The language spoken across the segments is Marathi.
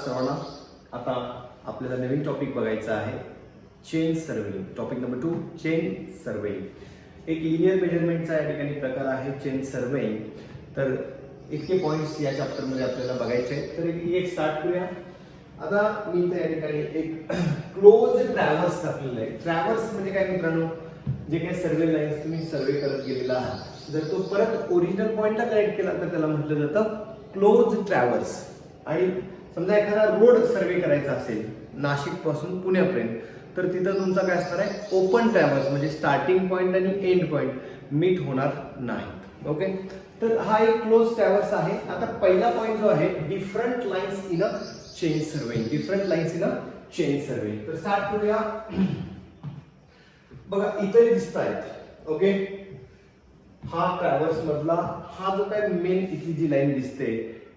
सर्वांना. आता आपल्याला नवीन टॉपिक बघायचा आहे, chain surveying. Topic number 2, chain surveying. एक लिनियर मेजरमेंटचा या ठिकाणी प्रकार आहे चेन सर्वेइंग. तर इतके पॉइंट्स या चॅप्टरमध्ये आपल्याला बघायचे आहेत. तर एक स्टार्ट करूया. आता मी त्या ठिकाणी एक क्लोज ट्रॅव्हर्स टाकलेला आहे. ट्रॅव्हर्स म्हणजे काय मित्रांनो, जे काही सर्वे लाईन्स तुम्ही सर्वे करत गेलेला आहात, जर तो परत ओरिजिनल पॉइंटला कनेक्ट केला तर त्याला म्हटलं जातं क्लोज ट्रॅव्हर्स. आणि समजा एखादा रोड सर्वे करायचा असेल नाशिक पासून पुण्यापर्यंत, तर तिथं तुमचा काय असणार आहे, ओपन ट्रॅव्हर्स, म्हणजे स्टार्टिंग पॉइंट आणि एंड पॉइंट मीट होणार नाही. ओके, तर हा एक क्लोज ट्रॅव्हर्स आहे. आता पहिला पॉइंट जो आहे, different lines in a chain surveying. Different lines in a chain surveying. तर स्टार्ट करूया. बघा इथे दिसत आहेत. ओके, हा ट्रॅव्हर्स मधला हा जो काय मेन इथली जी लाईन दिसते,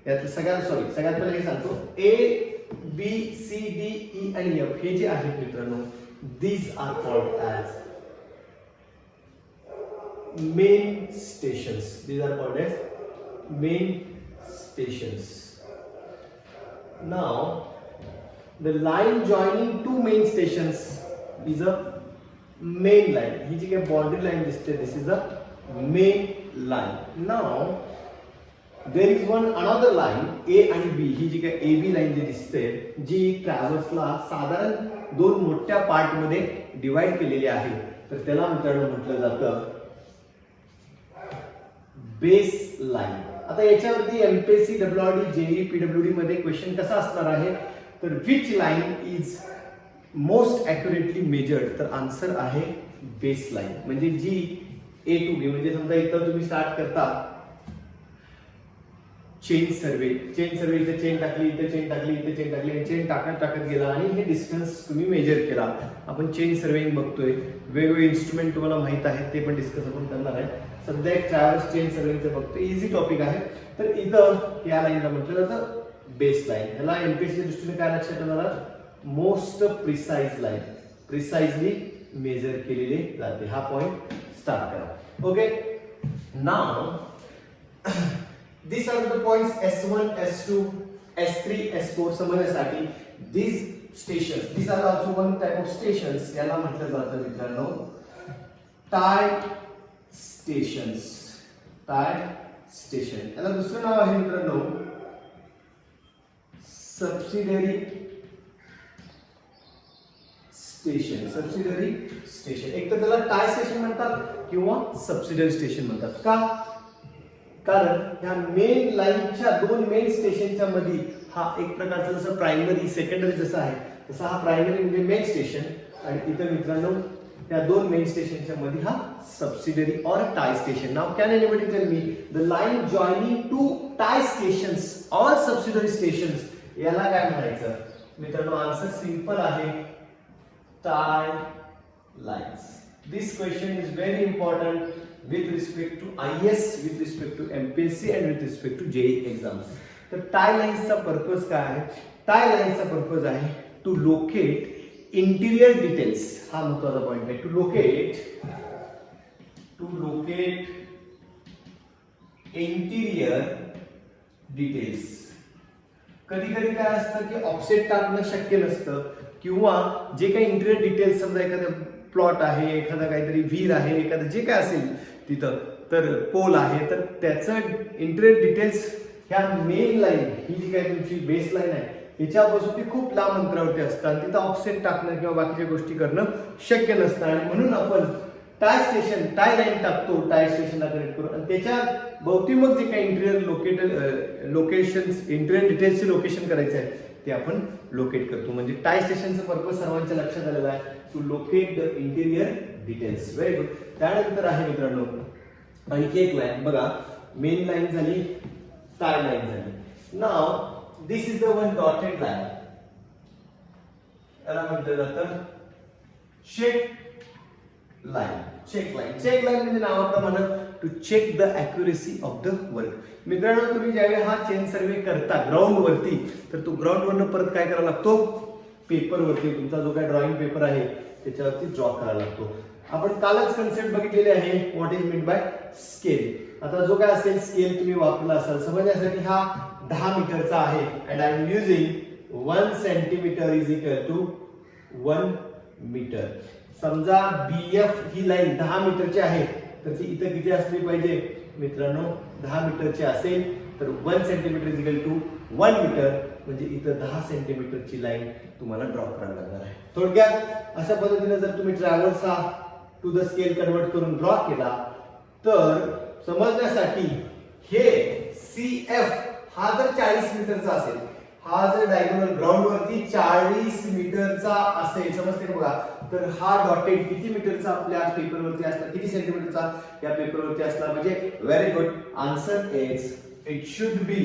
यात सगळ्यात पहिले हे सांगतो, A B C D E आणि एफ हे जे आहेत मित्रांनो, these are called as main stations. These are called as main stations. Now the line joining two main stations is a main line. ही जी काही बाउंड्री लाईन दिसते, this is a main line. Now there is one another line A आणि बी. ही जी काही ए बी लाईन जी दिसते, जी ट्रॅव्हर्सला साधारण दोन मोठ्या पार्ट मध्ये डिवाइड केलेली आहे, तर त्याला मित्रांनो म्हटलं जातं बेस लाईन. आता याच्यावरती एमपीएससी, डब्ल्यूआरडी, जेई, पीडब्ल्यूडी मध्ये क्वेश्चन कसा असणार आहे, तर which line is most accurately measured. तर आन्सर आहे बेस लाईन, म्हणजे जी ए टू बी, म्हणजे समजा इथं तुम्ही स्टार्ट करता चेन सर्वे इथे चेन टाकली, इथे चेन टाकली, इथे चेन टाकली, चेन टाकत गेला आणि हे डिस्टन्स तुम्ही मेजर केला. आपण चेन सर्वेइंग बघतोय. वेगवेगळे इन्स्ट्रुमेंट तुम्हाला माहित आहेत, ते पण डिस्कस आपण करणार आहे. सध्या एक ट्रॅव्हर्स चेन सर्वेइंगचं बघतोय, इझी टॉपिक आहे. तर इथं या लाईनला म्हटलं जातं बेस लाईन. ह्याला एमपीएससी दृष्टीने काय लक्षात येणार, most precise line, precisely measure केलेली जाते. हा पॉइंट स्टार्ट करा. Okay, now these are the points S1, S2, S3, S4 समजण्यासाठी. these stations, these are also one type of stations. याला म्हटलं जातं मित्रांनो टाय स्टेशन्स. Tie station. याला दुसरं नाव आहे मित्रांनो सबसिडियरी स्टेशन. Subsidiary station. एक तर त्याला टाय स्टेशन म्हणतात किंवा सबसिडियरी स्टेशन म्हणतात. का? कारण ह्या मेन लाईनच्या दोन मेन स्टेशनच्या मध्ये हा एक प्रकारचा जसं प्रायमरी सेकंडरी जसं आहे, तसा हा प्रायमरी म्हणजे मेन स्टेशन, आणि इथं मित्रांनो त्या दोन मेन स्टेशनच्या मध्ये हा subsidiary or tie station. Now can anybody tell me the line joining two tie stations or subsidiary stations, याला काय म्हणायचं मित्रांनो? आन्सर सिंपल आहे, tie lines. This question is very important with respect to IS, with respect to MPSC and with respect to JEE exams. तर टाय लाईन्सचा पर्पज काय आहे? टाय लाईन्सचा पर्पज आहे टू लोकेट इंटिरियर डिटेल्स. हा महत्वाचा पॉइंट आहे. To locate interior details. कधी कधी काय असतं की ऑफसेट टाकणं शक्य नसतं, किंवा जे काही इंटिरियर डिटेल्स, समजा एखादा प्लॉट आहे, एखादा काहीतरी विहीर आहे, एखादं जे काय असेल तिथं, तर पोल आहे, तर त्याचं इंटिरियर डिटेल्स ह्या मेन लाईन, ही जी काय तुमची बेस लाईन आहे, त्याच्यापासून ती खूप लांब अंतरावरती असतात. तिथं ऑफसेट टाकणं किंवा बाकीच्या गोष्टी करणं शक्य नसतं, आणि म्हणून आपण टाय स्टेशन, टाय लाईन टाकतो, टाय स्टेशनला कनेक्ट करू, आणि त्याच्या भोवती मग जे काही इंटिरियर लोकेशन्स, इंटिरियर डिटेल्सचे लोकेशन करायचे आहे ते आपण लोकेट करतो. म्हणजे टाय स्टेशनचा पर्पज सर्वांच्या लक्षात आलेला आहे, to locate the interior details. Very good. त्यानंतर आहे मित्रांनो आणखी एक लाईन. बघा, मेन लाईन झाली, टाय लाईन झाली. Now this is the one dotted line. याला म्हटलं जातं चेक लाईन. चेक लाईन म्हणजे नावाप्रमाणे to check the accuracy of the work. मित्रांनो, तुम्ही ज्यावेळी हा चेन सर्वे करता ग्राउंड वरती, तर तो ग्राउंड वरनं परत काय करायला लागतो, पेपर वरती, तुमचा जो काय ड्रॉइंग पेपर आहे त्याच्यावरती ड्रॉ करायला लागतो. आपण कालच कन्सेप्ट बघितलेले आहे, what is mean by scale. आता जो काय असेल स्केल तुम्ही वापरला असाल, समजण्यासाठी हा 10 मीटरचा आहे, and I am using 1 centimetre is equal to 1 metre. समजा BF ही लाईन 10 मीटरची आहे तर ती इथं किती असली पाहिजे मित्रांनो 10 मीटरची असेल तर 1 centimetre is equal to 1 metre म्हणजे इथं 10 सेंटीमीटरची लाईन तुम्हाला ड्रॉ करावी लागणार आहे. थोडक्यात अशा पद्धतीने जर तुम्ही ट्रॅव्हल्स हा टू द स्केल कन्वर्ट करून ड्रॉ केला तर समजण्यासाठी हे CF हा जर 40 मीटरचा असेल, हा जर डायगोनल ग्राउंड वरती 40 मीटरचा असेल समजते का बघा, तर हा डॉटेड किती मीटरचा आपल्या पेपरवरती असला, किती सेंटीमीटरचा या पेपरवरती असला म्हणजे very good answer is it should be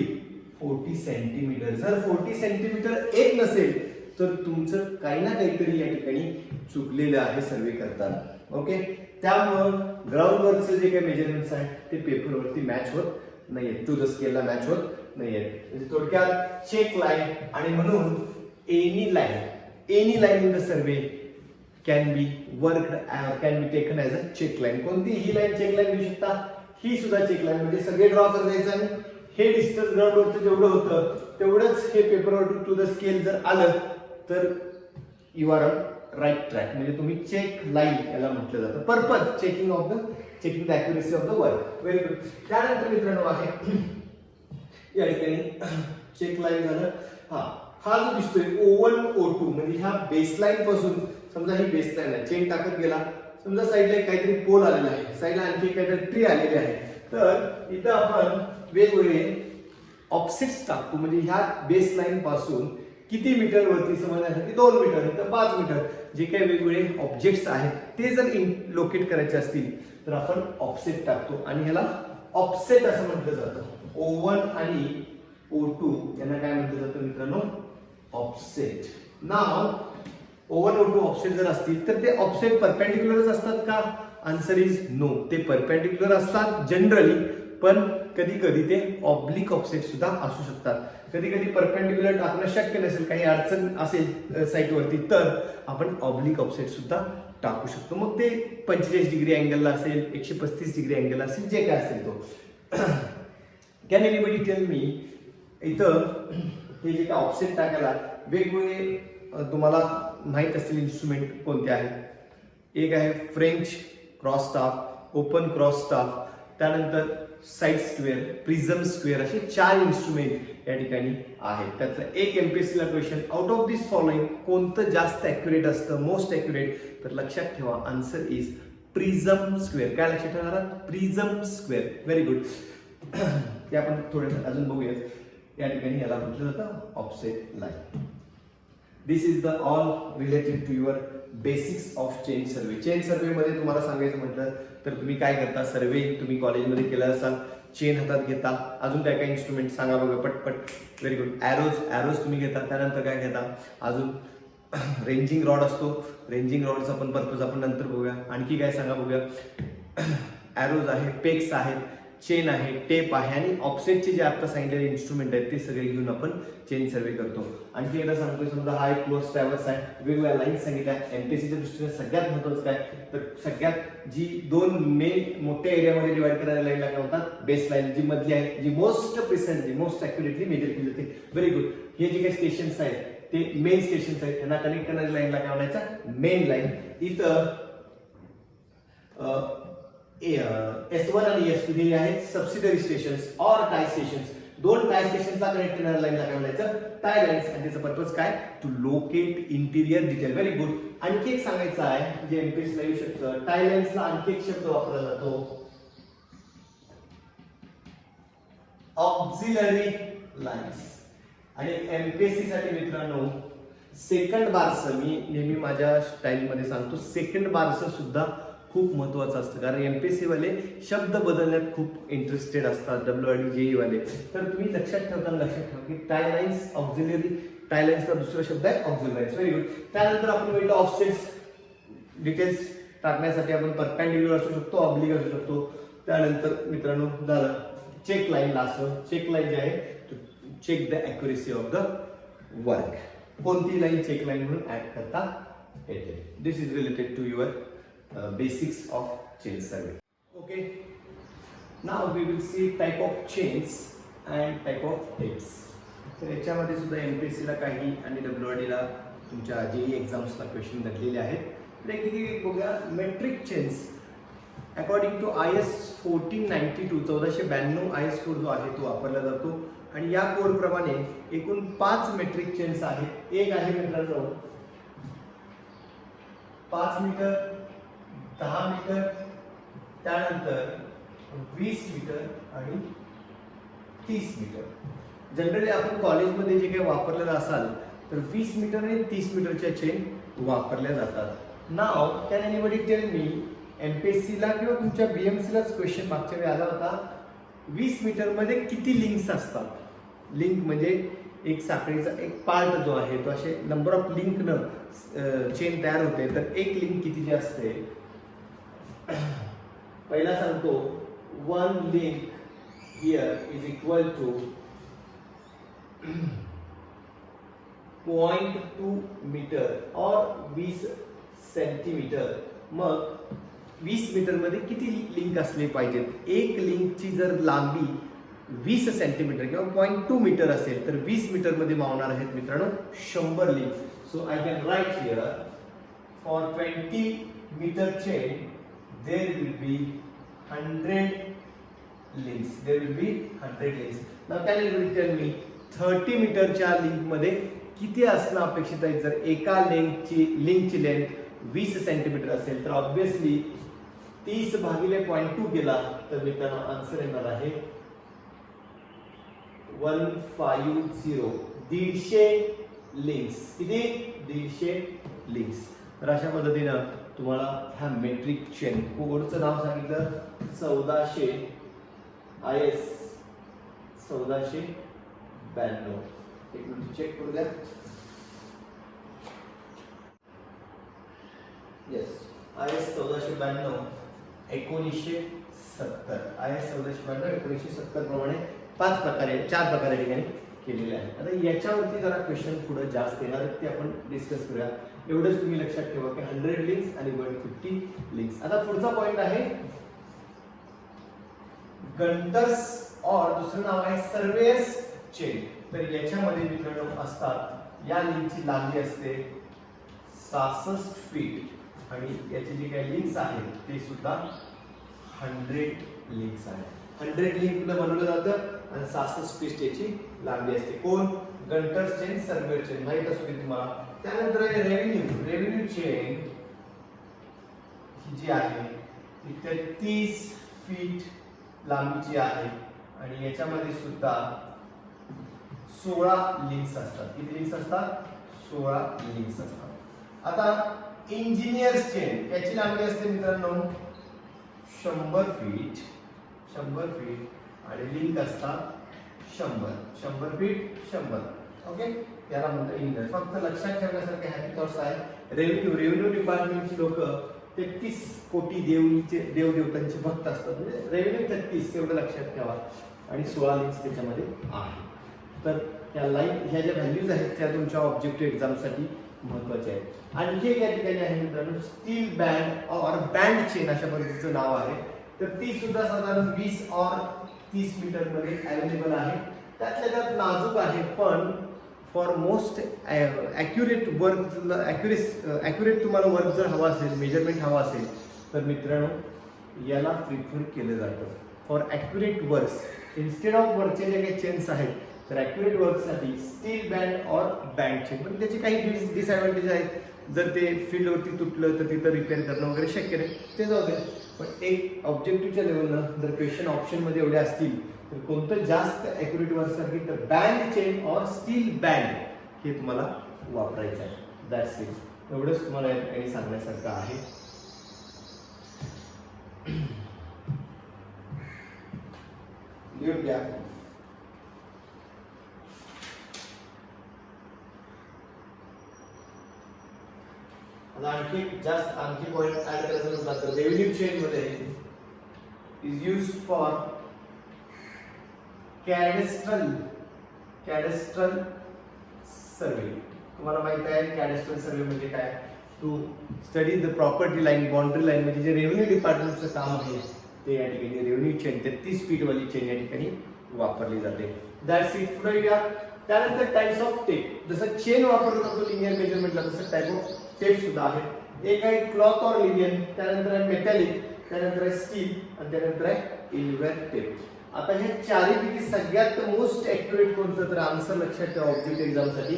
40 centimetre. जर 40 सेंटीमीटर एक नसेल तर तुमचं काही ना काहीतरी या ठिकाणी चुकलेलं आहे सर्वे करताना. ओके, त्यामुळं ग्राउंडवरचं जे काही मेजरमेंट्स आहेत ते पेपरवरती मॅच होत नाहीयेत, टू द स्केलला मॅच होत नाहीयेत. म्हणजे थोडक्यात चेक लाईन आणि म्हणून any line in the survey can be worked can be taken as a check line. कोणती ही लाईन चेक लाईन घेऊ शकता, ही सुद्धा चेक लाईन. म्हणजे सगळे ड्रॉ करायचं आणि हे डिस्टन्स ग्राउंडवरचं जेवढं होतं तेवढंच हे पेपरवर टू द स्केल जर आलं तर you are on right track. म्हणजे तुम्ही चेक लाईन याला म्हटलं जातं. Purpose checking the accuracy of the work. Very good. त्यानंतर मित्रांनो आहे या ठिकाणी चेक लाईन झालं. हा जो दिसतोय O1 O2 म्हणजे ह्या बेसलाईन पासून समजा ही बेसलाईन आहे, चेन टाकत गेला, समजा साईडला काहीतरी पोल आलेला आहे, साईडला आणखी काहीतरी ट्री आलेली आहे, तर इथं आपण वेगवेगळे ऑफसेट्स टाकतो. म्हणजे ह्या बेसलाईन पासून किती मीटर वरती समजण्यासाठी 2 मीटर तर 5 मीटर जे काही वेगवेगळे ऑब्जेक्ट्स आहेत ते जर लोकेट करायचे असतील तर आपण ऑफसेट टाकतो आणि ह्याला ऑफसेट असं म्हटलं जातं. O1 आणि O2 यांना काय म्हटलं जातं मित्रांनो ऑफसेट. नाव O1 O2 ऑफसेट जर असतील तर ते ऑफसेट परपेंडिक्युलरच असतात का? Answer is no. ते परपेंडिक्युलर असतात जनरली, पण कधी कधी ते ऑब्लिक ऑफसेट सुद्धा असू शकतात. कधी कधी परपेंडिक्युलर टाकणं शक्य नसेल, काही अडचण असेल साईटवरती, तर आपण ऑब्लिक ऑफसेट सुद्धा टाकू शकतो. मग ते 45 डिग्री अँगलला असेल, 135 डिग्री अँगल असेल, जे काय असेल तो. कॅन एनीबडी टेल मी इथं हे जे काय ऑफसेट टाकायला वेगवेगळे तुम्हाला माहीत असलेले इन्स्ट्रुमेंट कोणते आहेत? एक आहे French cross staff, open cross staff, त्यानंतर साईड स्क्वेअर, प्रिझम स्क्वेअर, असे 4 इन्स्ट्रुमेंट या ठिकाणी आहेत. त्यातलं एक MPSC ला question, out of this following कोणतं जास्त ॲक्युरेट असतं, मोस्ट ॲक्युरेट? तर लक्षात ठेवा आन्सर इज प्रिझम स्क्वेअर. काय लक्षात ठेवणार? Prism square. Very good. ते आपण थोडंसं अजून बघूयात. या ठिकाणी याला म्हटलं जातं offset line. This is the all related to your basics of chain survey. Chain survey मध्ये तुम्हाला सांगायचं म्हटलं तर तुम्ही काय करता, सर्वे तुम्ही कॉलेजमध्ये केला असाल, चेन हातात घेता, अजून काय काय इन्स्ट्रुमेंट सांगा बघा पटपट. Very good. ॲरोज तुम्ही घेता, त्यानंतर काय घेता, अजून रेंजिंग रॉड असतो, रेंजिंग रॉडचा पण पर्पज आपण नंतर बघूया. आणखी काय सांगा बघूया. ॲरोज आहे, पेक्स आहेत, चेन आहे, टेप आहे आणि ऑफसेटचे जे आता सांगितलेले इन्स्ट्रुमेंट आहेत ते सगळे घेऊन आपण चेन सर्वे करतो. आणखी एकदा सांगतोय, समजा हा एक क्लोज ट्रॅव्हल्स आहे, वेगवेगळ्या लाईन्स सांगितल्या. MPSCच्या दृष्टीने सगळ्यात महत्त्वाचं काय तर सगळ्यात जी 2 मेन मोठ्या एरियामध्ये डिवाइड करायला लाईनला काय होतात, बेस लाईन जी मधली आहे, जी most precisely most accurately measured केली जाते. Very good. हे जे काही स्टेशन्स आहेत ते मेन स्टेशन्स आहेत, त्यांना कनेक्ट करणाऱ्या लाईनला काय म्हणायचं, मेन लाईन. इथं S1 आणि S2 हे आहेत subsidiary stations or tie stations. 2 tie स्टेशन्सला कनेक्ट करणाऱ्या लाईनला काय म्हणायचं, टाय लाईन्स. आणि त्याचा पर्पज काय, to locate interior detail. Very good. आणखी एक सांगायचं आहे जे MPSC ला येऊ शकतं, टाय लाईन्सला आणखी एक शब्द वापरला जातो, ऑक्झिलरी लाईन्स. आणि MPSC साठी मित्रांनो सेकंड बारस, मी नेहमी माझ्या स्टाईलमध्ये सांगतो, सेकंड बारस सुद्धा खूप महत्वाचं असतं. कारण MPSC वाले शब्द बदलण्यात खूप इंटरेस्टेड असतात, WRD JEE वाले. तर तुम्ही लक्षात ठेवताना लक्षात ठेवा की टाय लाईन्स, ऑक्झिलरी टाय लाईन्सचा दुसरा शब्द आहे ऑक्झिलरी. Very good. त्यानंतर आपण वेगळं ऑफसेट्स डिटेल्स टाकण्यासाठी आपण परपेंडिक्युलर असू शकतो, ऑब्लिक असू शकतो. त्यानंतर मित्रांनो झालं चेक लाईनला असं, चेक लाईन जे आहे to check the accuracy of the work. कोणती लाईन चेक लाईन म्हणून ऍड करता येते. This is related to your basics of chain survey. Okay, now we will see type of chains and type of tapes. तर याच्यामध्ये सुद्धा MPSC ला काही आणि WRD ला तुमच्या JEE एक्झाम्सला क्वेश्चन घडलेले आहेत. तर एक बघूया. Metric chains according to IS 1492 1492 IS code जो आहे तो वापरला जातो आणि या कोड प्रमाणे एकूण 5 मेट्रिक चेन्स आहेत. एक आहे मित्रांनो 5 मीटर, 10 मीटर, त्यानंतर 20 मीटर आणि 30 मीटर. जनरली आपण कॉलेजमध्ये जे काही वापरलेलं असाल तर 20 मीटर आणि 30 मीटरच्या चेन वापरल्या जातात. Now can anybody tell me MPSC ला किंवा तुमच्या BMC लाच क्वेश्चन मागच्या वेळी आला होता, 20 मीटर मध्ये किती लिंक्स असतात? लिंक म्हणजे एक साखळीचा एक पार्ट जो आहे तो असे नंबर ऑफ लिंक न चेन तयार होते. तर एक लिंक कितीची असते? पहिला सांगतो, 1 link here is equal to 0.2 metre or 20 centimetre. मग 20 मीटर मध्ये किती लिंक असले पाहिजेत? एक लिंकची जर लांबी 20 सेंटीमीटर किंवा 0.2 मीटर असेल तर 20 मीटर मध्ये मावणार आहेत मित्रांनो 100 link. So I can write here for 20 metre chain there will be 100 links. There will be 100 links. Now can you tell me 30 मीटरच्या लिंक मध्ये किती असणं अपेक्षित आहे? जर एका लिंकची लेंथ 20 सेंटीमीटर असेल तर ऑब्विसली 30 भागिले 0.2 केला तर मित्रांनो आन्सर येणार आहे 150. 150 लिंक्स. किती? 150 लिंक्स. तर अशा पद्धतीनं तुम्हाला ह्या मेट्रिक चेन कोडचं नाव सांगितलं 1400 IS 1492. एक मिनिट चेक करू द्या. Yes, IS 1492 1970. IS 1492 1970 प्रमाणे 4 प्रकारे ठिकाणी केलेले आहे. आता याच्यावरती जरा क्वेश्चन पुढे जास्त येणार आहेत ते आपण डिस्कस करूया. एवढंच तुम्ही लक्षात ठेवा की 100 लिंक्स आणि 150 लिंक्स. आता पुढचा पॉइंट आहे गंटर्स और दुसरं नाव आहे सर्वेयर्स चेन. तर याच्यामध्ये मित्रांनो असतात, या लिंकची लांबी असते 66 फीट आणि याची जी काही लिंक्स आहेत ते सुद्धा 100 लिंक्स आहेत. 100 लिंक बनवलं जातं आणि 66 फीट याची लांबी असते. कोण? गंटर्स चेन, सर्वेयर चेन माहित असू दे तुम्हाला. त्यानंतर रेव्हेन्यू चेन ही जी आहे ती 33 फीट लांबीची आहे आणि याच्यामध्ये सुद्धा 16 लिंक्स असतात. किती लिंक्स असतात? 16 लिंक्स असतात. आता इंजिनियर्स चेन याची लांबी असते मित्रांनो 100 फीट. 100 फीट आणि लिंक असतात 100 फीट 100. ओके, याला म्हणतात इंजिनियर. फक्त लक्षात ठेवण्यासारखे हॅपी थॉट्स आहे. रेव्हेन्यू डिपार्टमेंटची लोक 33 कोटी देवदेवतांचे भक्त असतात. म्हणजे रेव्हेन्यू 33 एवढं लक्षात ठेवा आणि 16 लिंक्स त्याच्यामध्ये आहे. तर या लाईन ह्या ज्या व्हॅल्यूज आहेत त्या तुमच्या ऑब्जेक्टिव्ह एक्झामसाठी महत्त्वाचे आहेत. आणखी एक या ठिकाणी आहे मित्रांनो steel band or band chain अशा पद्धतीचं नाव आहे. तर ती सुद्धा साधारण 20 और 30 मीटर मध्ये अवेलेबल आहे. त्यातल्या त्यात नाजूक आहे पण for most accurate work accurate तुम्हाला वर्क जर हवा असेल, मेजरमेंट हवा असेल तर मित्रांनो याला प्रिफर केलं जातं. For accurate works instead of वर्कचे जे काही चेन्स आहेत तर ॲक्युरेट वर्कसाठी steel band or band chain. पण त्याचे काही डिसएडव्हान्टेज आहेत. जर ते फील्डवरती तुटलं तर तिथं रिपेअर करणं वगैरे शक्य नाही, ते जाऊ दे. पण एक ऑब्जेक्टिव्हच्या लेवलनं जर क्वेश्चन ऑप्शनमध्ये एवढे असतील तर कोणतं जास्त ॲक्युरेट वर्कसाठी तर बँड चेन और स्टील बँड हे तुम्हाला वापरायचं आहे. That's it. एवढंच तुम्हाला या ठिकाणी सांगण्यासारखं आहे. लिहून घ्या. आणखी पॉइंट ऍड करायचं म्हटलं तर रेव्हेन्यू चेन मध्ये is use for cadastral survey. तुम्हाला माहित आहे कॅडेस्ट्रल सर्वे म्हणजे काय? To study the property line, boundary line. म्हणजे जे रेव्हेन्यू डिपार्टमेंटचं काम आहे ते या ठिकाणी रेव्हेन्यू चेन 33 फीट वाली चेन या ठिकाणी वापरली जाते. That's it. पुढे या त्यानंतर टाइप्स ऑफ टेप, जसं चेन वापरला जातो लिनियर मेजरमेंटला तसं टाइप ऑफ टेप सुद्धा आहे. एक आहे क्लॉथ ऑर लिनियर, त्यानंतर आहे मेटॅलिक, त्यानंतर आहे स्टील आणि त्यानंतर आहे इन्व्हर्ट टेप. आता हे चारीपैकी सगळ्यात मोस्ट ॲक्युरेट कोणतं, तर आन्सर लक्षात ठेवा ऑब्जेक्ट एक्झामसाठी,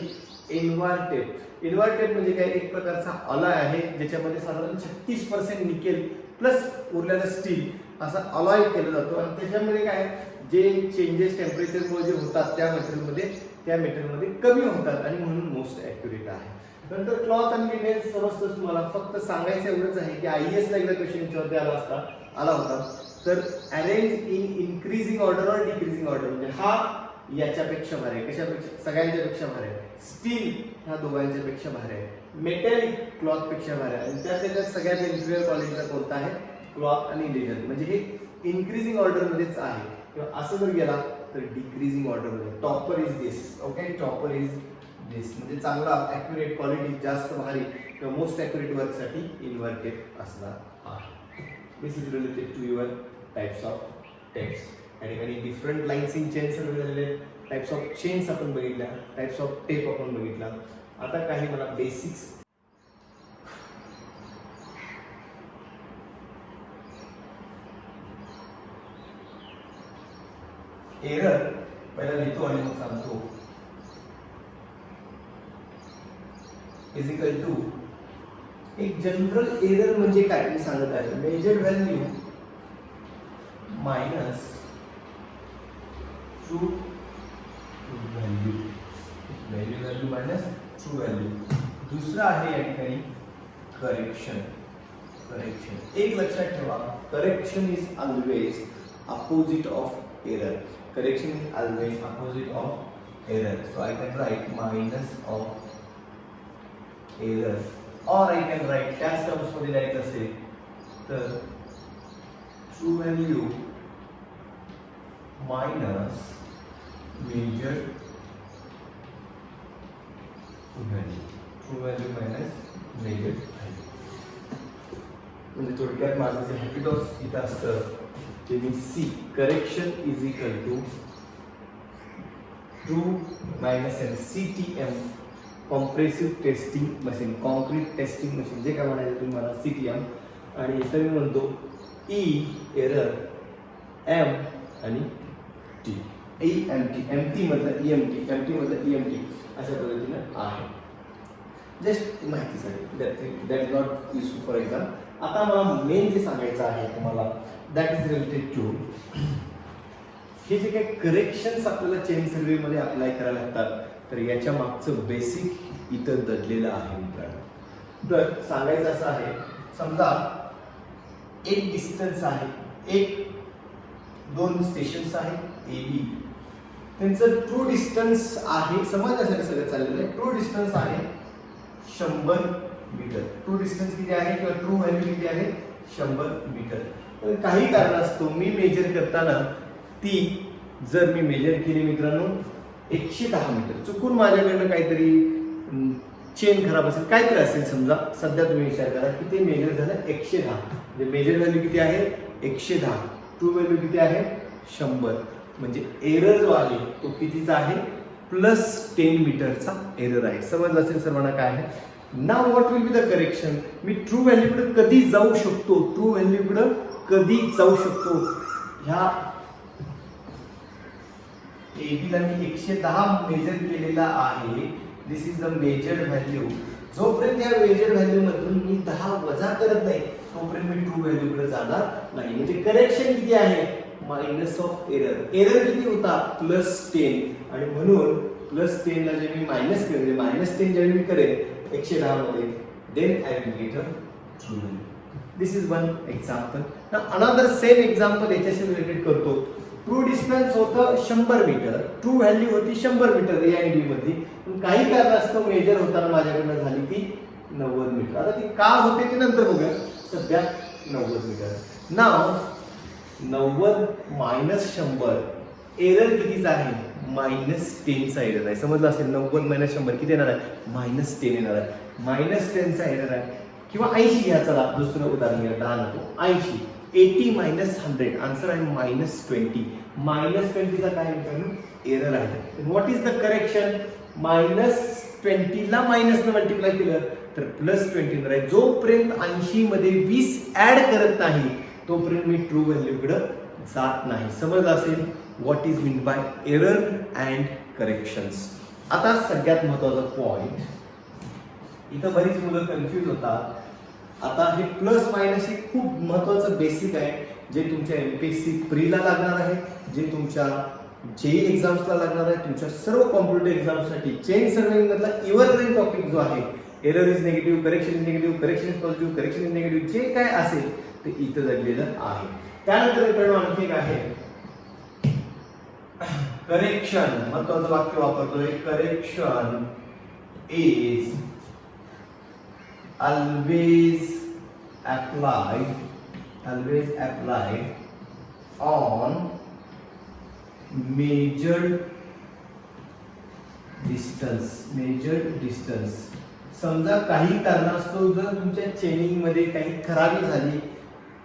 इन्व्हर्ट टेप. इन्व्हर्ट टेप म्हणजे काय, एक प्रकारचा अलॉय आहे ज्याच्यामध्ये साधारण 36% निकेल प्लस उरलेलं स्टील असा अलॉय केला जातो आणि त्याच्यामध्ये काय जे चेंजेस टेम्परेचरमुळे जे होतात त्या मटेरियलमध्ये कमी होतात आणि म्हणून मोस्ट ॲक्युरेट आहे. नंतर क्लॉथ आणि लिनेन समजतं तुम्हाला, फक्त सांगायचं एवढंच आहे की IAS ला एकदा क्वेश्चन विचारते आला होता, तर अरेंज इन इन्क्रीजिंग ऑर्डर और डिक्रीजिंग ऑर्डर, म्हणजे हा याच्यापेक्षा भारी आहे, कशापेक्षा, सगळ्यांच्या पेक्षा भारी आहे. स्टील ह्या दोघांच्या पेक्षा भारी आहे. मेटॅलिक क्लॉथ पेक्षा भारी आहे आणि त्यात सगळ्यात इन्फिरियर क्वालिटीचा कोणता आहे, क्लॉथ आणि लिनन, म्हणजे हे इन्क्रीजिंग ऑर्डर मध्येच आहे. किंवा असं जर गेला तर डिक्रीजिंग ऑर्डर मध्ये. Topper is this, okay, topper is this, म्हणजे चांगला ॲक्युरेट क्वालिटी जास्त भारी किंवा मोस्ट ॲक्युरेट वर्कसाठी इन्व्हर्ट टेप असणार आहे. This is related to your types of tapes. या ठिकाणी डिफरंट लाईन्स इन चेन सर्व झालेले, टाइप्स ऑफ चेन्स आपण बघितल्या, टाइप्स ऑफ टेप आपण बघितला. आता काही मला बेसिक्स एरर पहिला लिहितो आणि मग सांगतो. इक्वल टू एक जनरल एरर म्हणजे काय मी सांगत आहे, measure value minus true value, measure value minus true value. दुसरा आहे या ठिकाणी करेक्शन. एक लक्षात ठेवा, correction is always opposite of error. Correction is always opposite of error. So I can write minus of error, or I can write त्याच टर्म्स मध्ये लिहायचं असेल तर true value minus measured value. True value minus measured value. म्हणजे थोडक्यात माझं जे हॅबिटॉस इथं असतं ते मी C correction is equal to true minus M CTM compressive testing machine, concrete testing machine, जे काय म्हणायचं तुम्ही मला CTM. आणि इथं मी म्हणतो E एरर M आणि T, EMT, MT मधलं EMT, MT मधलं EMT अशा पद्धतीनं आहे. जस्ट माहितीसाठी, that is not useful for exam. आता मला मेन जे सांगायचं आहे तुम्हाला, दॅट इज रिलेटेड टू हे जे काही करेक्शन्स आपल्याला चेन सर्वे मध्ये अप्लाय करायला लागतात, तर याच्या मागचं बेसिक इथं दडलेलं आहे मित्रांनो. तर सांगायचं असं आहे, समजा एक डिस्टन्स आहे, दोन स्टेशन्स आहेत AB, त्यांचं ट्रू डिस्टन्स आहे, समजण्यासाठी सगळं चाललेलं आहे. ट्रू डिस्टन्स आहे 100 मीटर. ट्रू डिस्टन्स किती आहे किंवा ट्रू व्हॅल्यू किती आहे, 100 मीटर. पण काही कारणास्तव मी मेजर करताना ती जर मी मेजर केली मित्रांनो 110 मीटर, चुकून माझ्याकडनं काहीतरी चेन खराब असेल, काहीतरी असेल समजा, सध्या तुम्ही विचार करा की ते मेजर झालं 110, म्हणजे मेजर व्हॅल्यू किती आहे 110, ट्रू व्हॅल्यू किती आहे 100, म्हणजे एरर जो आहे तो कितीचा आहे +10 मीटरचा एरर आहे. समजलं असेल सर्वांना काय आहे. Now what will be the correction. मी ट्रू व्हॅल्यूकडे कधी जाऊ शकतो, ट्रू व्हॅल्यूकडे कधी जाऊ शकतो, ह्या एबीला मी 110 मेजर केलेला आहे. This is the measured value. जोपर्यंत या मेजर्ड व्हॅल्यू मधून मी 10 वजा करत नाही तोपर्यंत मी ट्रू व्हॅल्यूकडे जाणार नाही. म्हणजे करेक्शन किती आहे मायनस ऑफ एरर. एरर किती होता +10, आणि म्हणून +10 ला जे मी मायनस केले, -10 ज्यावेळी मी करेन 110 मध्ये, then I will get a true value. This is one example. Another same example याच्याशी रिलेटेड करतो. ट्रू डिस्टन्स होतं 100 मीटर, ट्रू व्हॅल्यू होती 100 मीटर ए आणि बी मधली, पण काही कारणास्तव मेजर होताना माझ्याकडनं झाली ती 90 मीटर. आता ती का होते ते नंतर बघूया, सध्या 90 मीटर. नाव 90 मायनस 100 एरर कितीचा आहे -10 चा एरर आहे. समजलं असेल 90 - 100 किती येणार आहे -10 येणार आहे. -10 चा एरर आहे. किंवा 80 घ्या, चला दुसरं उदाहरण घ्या, 10 नको 80. 80 मायनस 100, आन्सर आहे -20. -20चा काय एरर आहे. What is the correction? -20 ला मायनसने मल्टिप्लाय केलं तर +20 आहे. जोपर्यंत 80 मध्ये 20 ऍड करत नाही तोपर्यंत मी ट्रू व्हॅल्यू कडे जात नाही. समजलं असेल what is mean by error and corrections. आता सगळ्यात महत्वाचा पॉइंट, इथं बरीच मुलं कन्फ्युज होतात. आता हे प्लस मायनस हे खूप महत्वाचं बेसिक आहे, जे तुमच्या MPSC प्रीला लागणार आहे, जे तुमच्या JEE एक्झाम्सला लागणार आहे, तुमच्या सर्व कॉम्पिटेटिव्ह एक्झामसाठी. चेन सर्व्हिंग मधला एव्हरग्रीन टॉपिक जो आहे, error is negative, correction is negative, correction is positive, correction is negative, जे काय असेल ते इथं दडलेलं आहे. त्यानंतर मित्रांनो आणखी एक आहे करेक्शन. महत्वाचं वाक्य वापरतोय, correction is always applied on measured distance. समजा काही कारणास्तव जर तुमच्या चेनिंग मध्ये काही खराबी झाली,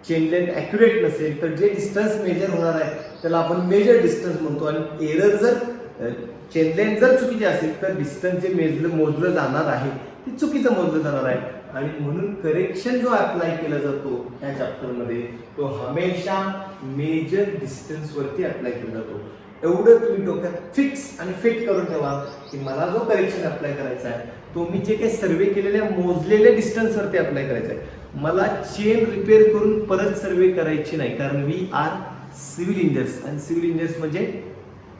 चेन लेंथ ॲक्युरेट नसेल, तर जे डिस्टन्स मेजर होणार आहे त्याला आपण मेजर डिस्टन्स म्हणतो. आणि एरर जर चेन लेंथ जर चुकीची असेल तर डिस्टन्स जे मोजलं जाणार आहे ते चुकीचं मोजलं जाणार आहे. आणि म्हणून करेक्शन जो अप्लाय केला जातो या चॅप्टर मध्ये तो हमेशा मेजर डिस्टन्स वरती अप्लाय केला जातो. एवढं तुम्ही डोक्यात फिक्स आणि फिट करून ठेवा की मला जो करेक्शन अप्लाय करायचा आहे तो मी जे काही सर्वे केलेल्या मोजलेल्या डिस्टन्स वरती अप्लाय करायचा आहे. मला चेन रिपेअर करून परत सर्वे करायची नाही, कारण वी आर सिव्हिल इंजिनियर्स. आणि सिव्हिल इंजिनियर्स म्हणजे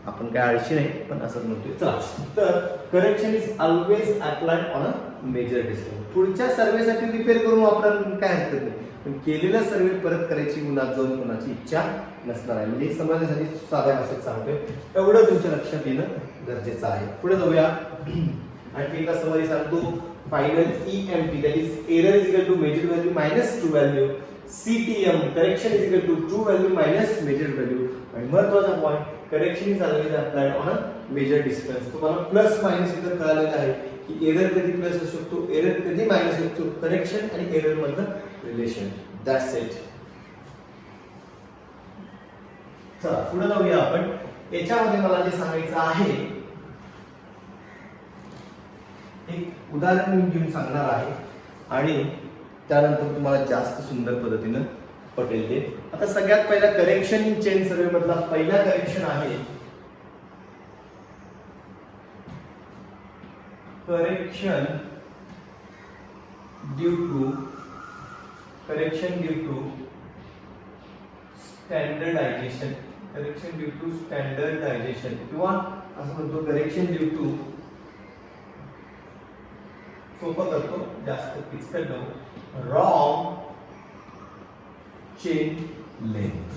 आपण काय आळशी नाही, पण असं म्हणतोय. चला, तर correction is always applied on a measure distance. पुढच्या सर्वेसाठी रिपेअर करून वापरायला काय हरकत नाही, पण केलेला सर्वे परत करायची मुलात जाऊन कोणाची इच्छा नसणार आहे. म्हणजे समजण्यासाठी साध्या भाषेत सांगतोय, एवढं तुमच्या लक्षात येणं गरजेचं आहे. पुढे जाऊया. आणखी एकदा समरी सांगतो. Final EMP, that is error is equal to measure value minus true value. CTM, correction is equal to true value minus measure value. आणि महत्वाचा point, correction is always applied on a measure distance. तुम्हाला प्लस मायनस इथं कळालेलं आहे की एरर कधी प्लस असू शकतो, एरर कधी मायनस असू शकतो. करेक्शन आणि एरर मधलं रिलेशन, दॅट्स इट. चला पुढे जाऊया आपण. याच्यामध्ये मला जे सांगायचं आहे एक उदाहरण मी घेऊन सांगणार आहे आणि त्यानंतर तुम्हाला जास्त सुंदर पद्धतीनं पटेल ते. आता सगळ्यात पहिला करेक्शन इन चेन सर्वे मधला पहिला करेक्शन आहे correction due to standardization. Correction due to standardization किंवा असं म्हणतो करेक्शन ड्यू टू, सोपं करतो जास्त किचकट नको, रॉंग चेन लेंथ.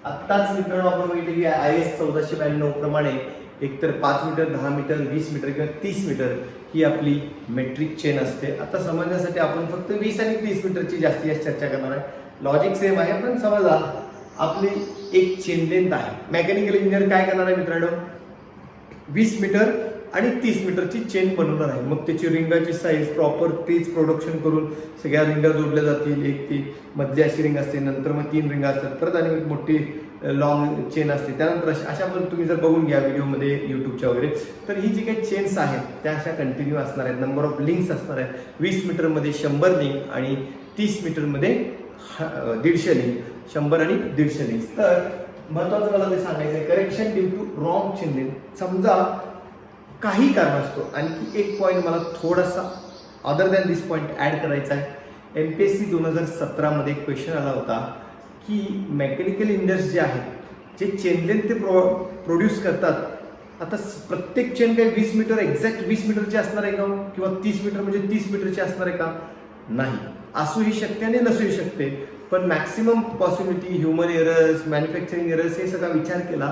आत्ताच मित्रांनो आपण बघितले की IS 1492 प्रमाणे एकतर 5 मीटर, 10 मीटर, 20 मीटर किंवा 30 मीटर ही आपली मेट्रिक चेन असते. आता समजण्यासाठी आपण फक्त 20 आणि 30 मीटरची जास्तीत जास्त चर्चा करणार आहे. लॉजिक सेम आहे, पण समजा आपली एक चेन लेंथ आहे. मेकॅनिकल इंजिनियर काय करणार आहे मित्रांनो, 20 मीटर आणि 30 मीटरची चेन बनवणार आहे. मग त्याची रिंगाची साईज प्रॉपर तेच प्रोडक्शन करून सगळ्या रिंगा जोडल्या जातील. एक ती मधली अशी रिंग असते, नंतर मग 3 रिंगा असतात, परत आणि एक मोठी लॉंग चेन असते. त्यानंतर अशा पण तुम्ही जर बघून घ्या व्हिडिओमध्ये युट्यूबच्या वगैरे, तर ही जी काही चेन्स आहेत त्या अशा कंटिन्यू असणार आहेत. नंबर ऑफ लिंक्स असणार आहेत. 20 मीटरमध्ये 100 लिंक आणि 30 मीटरमध्ये 150 लिंक, 100 आणि 150 लिंक्स. तर महत्वाचं मला ते सांगायचं आहे correction due to wrong chain length. समजा काही कारण असतो. आणखी एक पॉईंट मला थोडासा other than this point add करायचा आहे. MPSC 2017 मध्ये एक क्वेश्चन आला होता की मेकॅनिकल इंजिनियर्स जे आहेत, जे चेन लेंथ ते प्रोड्यूस करतात, आता प्रत्येक चेन काही 20 मीटर एक्झॅक्ट 20 मीटरची असणार आहे का, किंवा 30 मीटर म्हणजे 30 मीटरची असणार आहे का? नाही. असूही शकते आणि नसूही शकते. पण maximum possibility, human errors, manufacturing errors हे सगळा विचार केला.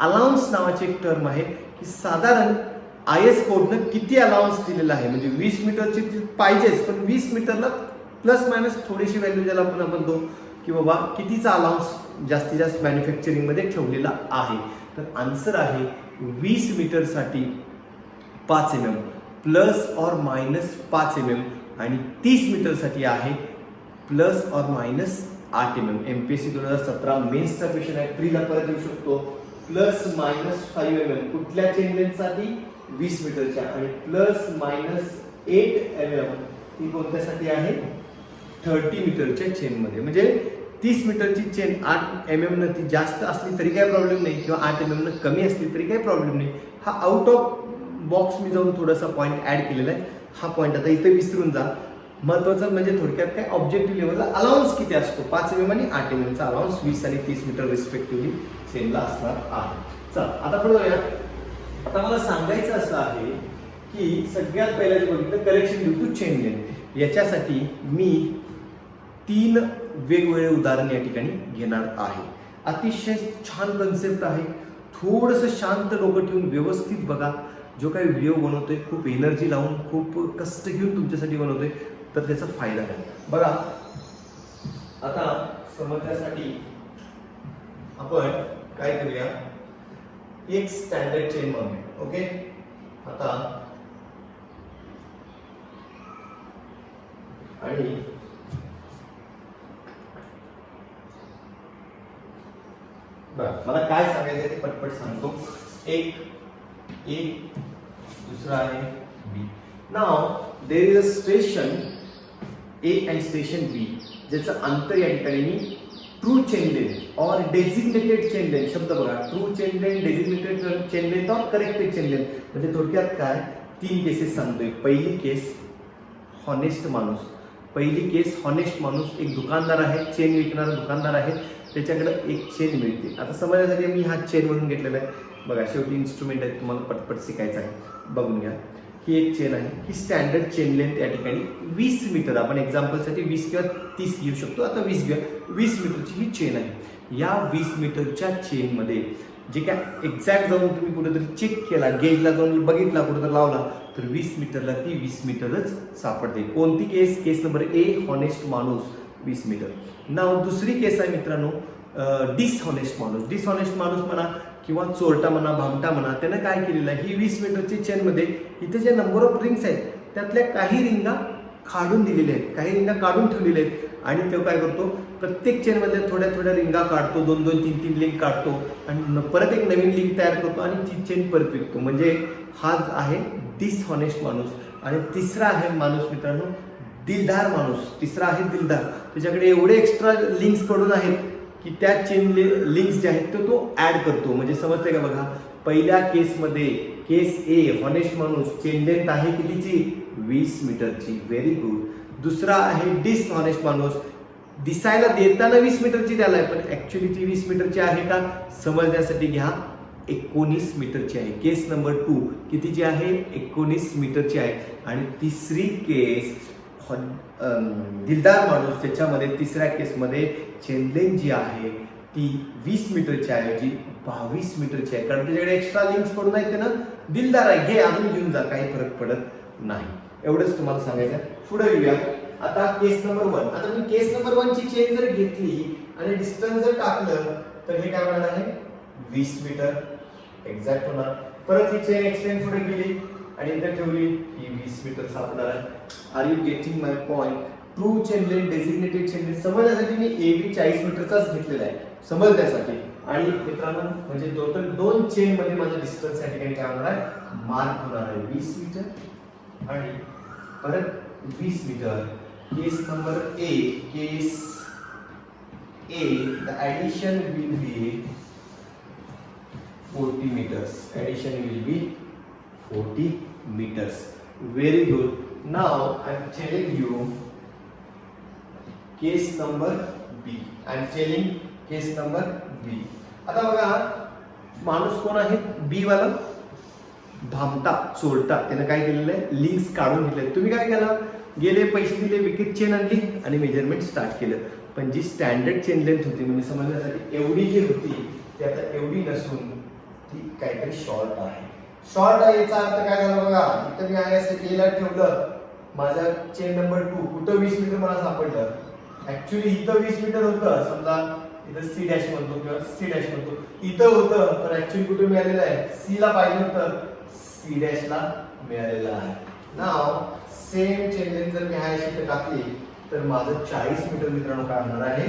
अलाउन्स नावाची एक टर्म आहे की साधारण IS कोडनं किती अलाउन्स दिलेला आहे. म्हणजे 20 मीटरची पाहिजेच, पण 20 मीटरला प्लस मायनस थोडीशी व्हॅल्यू ज्याला आपण म्हणतो की बाबा कितीचा अलाउन्स जास्तीत जास्त मॅन्युफॅक्चरिंग मध्ये ठेवलेला आहे. तर आन्सर आहे 20 मीटरसाठी 5 mm plus or minus 5 mm आणि 30 मीटरसाठी आहे plus or minus 8 mm. MPSC 2017 मेन्सचा question आहे, प्रीला परत येऊ शकतो. प्लस मायनस 5 mm कुठल्या चेन लेंथसाठी? 20 मीटरच्या. आणि प्लस मायनस 8 mm ही कोणत्यासाठी आहे? 30 मीटरच्या चेन मध्ये. म्हणजे 30 मीटरची चेन 8 mm न ती जास्त असली तरी काही प्रॉब्लेम नाही, किंवा 8 mm न कमी असली तरी काही प्रॉब्लेम नाही. हा आउट ऑफ बॉक्स मी जाऊन थोडासा पॉईंट ऍड केलेला आहे. हा पॉईंट आता इथे विसरून जा. महत्वाचं म्हणजे थोडक्यात काय, ऑब्जेक्टिव्ह लेवलला अलाउन्स किती असतो? 5 mm आणि 8 mm चा अलाउन्स 20 आणि 30 मीटर रिस्पेक्टिव्हली चेनला असणार आहे. चल आता पुढे जाऊया. आता मला सांगायचं असं आहे की सगळ्यात पहिला जे बघितलं correction due to chain length, याच्यासाठी मी 3 वेगवेगळे उदाहरण या ठिकाणी घेणार आहे. अतिशय छान कन्सेप्ट आहे. थोडंसं शांत डोकं ठेवून व्यवस्थित बघा. जो काही व्हिडिओ बनवतोय खूप एनर्जी लावून खूप कष्ट घेऊन तुमच्यासाठी बनवतोय, तर त्याचा फायदा घ्या. बघा आता समजण्यासाठी आपण काय करूया, एक स्टँडर्ड चेन म्हणूया. ओके, आता आणि मला काय सांगायचं ते पटपट सांगतो. एक दुसरा आहे B. Now there is a station A and station B, ज्याचं अंतर या ठिकाणी मी true chain length or designated chain length, शब्द बघा, true chain length, designated chain length or corrected chain length. म्हणजे थोडक्यात काय, 3 केसेस सांगतोय. पहिली केस हॉनेस्ट माणूस. पहिली केस हॉनेस्ट माणूस, एक दुकानदार आहे, चेन विकणारा दुकानदार आहे, त्याच्याकडे एक चेन मिळते. आता समजण्यासाठी मी हा चेन म्हणून घेतलेला आहे. बघा शेवटी इन्स्ट्रुमेंट आहे, तुम्हाला पटपट शिकायचं आहे, बघून घ्या. ही एक चेन आहे, ही स्टँडर्ड चेन लेंथ या ठिकाणी 20 मीटर. आपण एक्झाम्पलसाठी 20 किंवा 30 घेऊ शकतो, आता 20 घेऊया. 20 मीटरची ही चेन आहे. या 20 मीटरच्या चेनमध्ये जे काय एक्झॅक्ट जाऊन तुम्ही कुठेतरी चेक केला, गेजला जाऊन बघितला, कुठेतरी लावला, तर 20 मीटरला ती 20 मीटरच सापडते. कोणती केस? केस नंबर ए, हॉनेस्ट माणूस 20 मीटर. नाव दुसरी केस आहे मित्रांनो, डिसहॉनेस्ट माणूस. डिसहॉनेस्ट माणूस म्हणा किंवा चोरटा म्हणा, भामटा म्हणा, त्यानं काय केलेलं आहे, ही 20 मीटरची चेनमध्ये इथे जे नंबर ऑफ रिंग्स आहेत त्यातल्या काही रिंगा काढून दिलेल्या आहेत, काही रिंगा काढून ठेवलेल्या आहेत. आणि तो काय करतो, प्रत्येक चेनमध्ये थोड्या थोड्या रिंगा काढतो, 2-2, 3-3 लिंक काढतो आणि परत एक नवीन लिंक तयार करतो आणि ती चेन परत विकतो. म्हणजे हा आहे डिसहॉनेस्ट माणूस. आणि तिसरा आहे माणूस मित्रांनो, दिलदार माणूस. तिसरा आहे दिलदार. त्याच्याकडे एवढे एक्स्ट्रा लिंक्स कडून आहेत की त्या चेन लिंक्स जे आहेत तो ऍड करतो. म्हणजे समजते का? बघा पहिल्या केसमध्ये, केस ए हॉनेस्ट माणूस, चेन लेंथ आहे कितीची? 20 मीटरची. Very good. दुसरा आहे डिसहॉनेस्ट माणूस, दिसायला देताना 20 मीटरची त्याला आहे, पण ऍक्च्युली ती 20 मीटरची आहे का? समजण्यासाठी घ्या, 19 मीटरची आहे. केस नंबर 2 कितीची आहे? 19 मीटरची आहे. आणि तिसरी केस दिलदार माणूस, त्याच्यामध्ये तिसऱ्या केसमध्ये चेन लेंथ जी आहे ती 20 मीटरची ऐवजी 22 मीटरची आहे. कारण त्याच्याकडे एक्स्ट्रा लिंक्स पडून आहेत, त्यानं दिलदार आहे, घे अजून घेऊन जा, काही फरक पडत नाही. एवढंच तुम्हाला सांगायचं. पुढे येऊया. आता केस नंबर 1. आता मी केस नंबर 1 ची चेन जर घेतली आणि डिस्टन्स जर टाकलं तर हे काय होणार आहे? 20 मीटर एक्झॅक्ट होणार. परत ही चेन एक्सटेंड पुढे गेली आणि इथे ठेवली, ही 20 मीटर सापडणार आहे. Are you getting my point? True chain length, designated chain length समजण्यासाठी मी ए बी 40 मीटरचाच घेतलेला आहे, समजण्यासाठी. आणि मित्रांनो म्हणजे टोटल 2 चेन मध्ये माझा डिस्टन्स या ठिकाणी काय होणार आहे? मार्क होणार आहे 20 मीटर आणि परत 20 metre. Case number A, case A, the addition will be 40 meters. Addition will be 40 meters. Very good. Now I am telling you case number B. I am telling case number B. आता बघा माणूस कोण आहे? बी वाला भामटा, चोरटा. त्याने काय केलेलं आहे? लिंक्स काढून घेतले. तुम्ही काय केलं? गेले, पैसे दिले, विकेट चेन आणली आणि मेजरमेंट स्टार्ट केलं. पण जी स्टँडर्ड चेन लेंथ होती, म्हणजे समजण्यासाठी एवढी जी होती ती आता एवढी नसून ती काहीतरी शॉर्ट आहे. शॉर्ट आहे याचा अर्थ काय झाला बघा. इथं मी आहे असं केला ठेवलं, माझा चेन नंबर 2 कुठं 20 मीटर मला सापडलं. ऍक्च्युली इथं 20 मीटर होतं, समजा इथं सी डॅश म्हणतो किंवा सी डॅश म्हणतो, इथं होतं, पण ऍक्च्युली कुठे मिळालेलं आहे? सी ला पाहिजे होतं, सी डॅश ला मिळालेलं आहे. नाव सेम चेन लेंथ जर मी हा इथे टाकली तर माझं 40 मीटर मित्रांनो काय होणार आहे,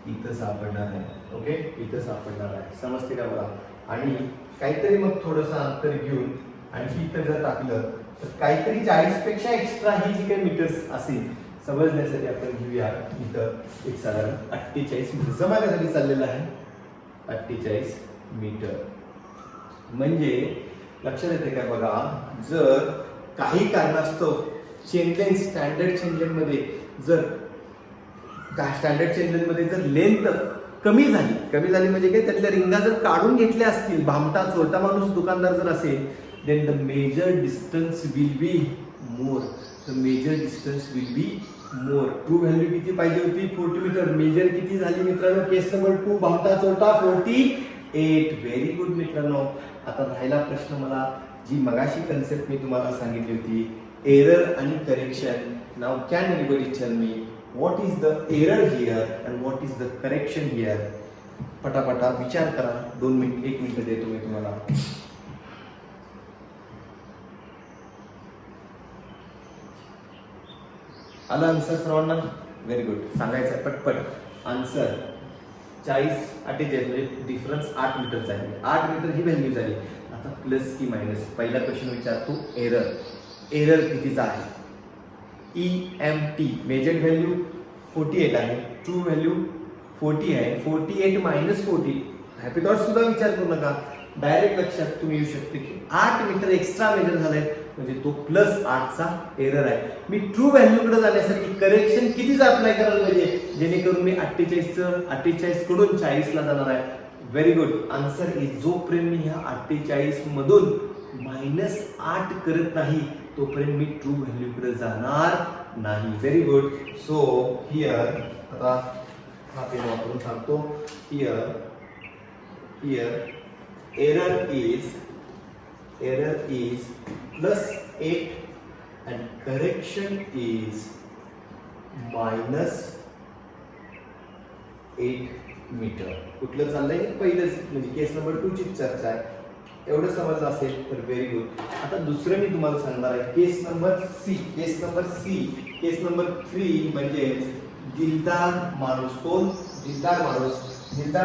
इथं सापडणार आहे. ओके, इथं सापडणार आहे. समजते का बघा. आणि काहीतरी मग थोडंसं अंतर घेऊन आणखी इथं जर टाकलं तर काहीतरी 40 पेक्षा एक्स्ट्रा ही जी काही मीटर्स असेल समजण्यासाठी आपण घेऊया इथं एक साधारण 48 मीटर समजण्यासाठी चाललेलं आहे. 48 मीटर म्हणजे लक्षात येते का बघा, जर काही कारणास्तव चेनलेन स्टँडर्ड चेनलेन मध्ये जर स्टँडर्ड चेनलेन मध्ये जर लेंथ कमी झाली म्हणजे काय, त्यातल्या रिंगा जर काढून घेतल्या असतील, भामटा चोरटा माणूस दुकानदार जर असेल, then the measure distance will be more. The measure distance will be more. True value किती पाहिजे होती, 40 मीटर. मेजर किती झाली मित्रांनो, केस नंबर 2 भामटा चोरटा 48. व्हेरी गुड मित्रांनो. आता राहिला प्रश्न मला जी मगाशी कन्सेप्ट मी तुम्हाला सांगितली होती, एरर आणि correction. Now can anybody tell me what is the error here and what is the correction here? पटापटा विचार करा. 1 मिनिट देतो मी तुम्हाला. आला आन्सर सर्वांना? Very good. सांगायचं पटपट आन्सर. 40-48 म्हणजे डिफरन्स 8 मीटरचा आहे. 8 मीटर ही व्हॅल्यू झाली. आता प्लस की मायनस. पहिला क्वेश्चन विचारतो एरर कितीचा आहे. EMT मेजर व्हॅल्यू 48 आहे, ट्रू व्हॅल्यू 40 आहे. 48 मायनस 40. हॅपी थॉट सुद्धा विचार करू नका, डायरेक्ट लक्षात तुम्ही येऊ शकते की 8 मीटर एक्स्ट्रा मेजर झालाय म्हणजे तो प्लस 8चा एरर आहे. मी ट्रू व्हॅल्यूकडे जाण्यासाठी करेक्शन कितीचा अप्लाय करायला पाहिजे जेणेकरून मी 48 कडून 40 ला जाणार आहे. Very good. आन्सर इज जोपर्यंत मी ह्या 48 मधून -8 करत नाही तोपर्यंत मी ट्रू व्हॅल्यूकडे जाणार नाही. Very good. सो हियर आता हा पेन वापरून सांगतो. Here error is +8 and correction is -8 metre. कुठलं चाललंय पहिलंच म्हणजे केस नंबर 2 ची चर्चा आहे. एवढं समजलं असेल तर व्हेरी गुड. आता दुसरं मी तुम्हाला सांगणार आहे केस नंबर थ्री म्हणजे दिलदार माणूस. कोण? दिलदार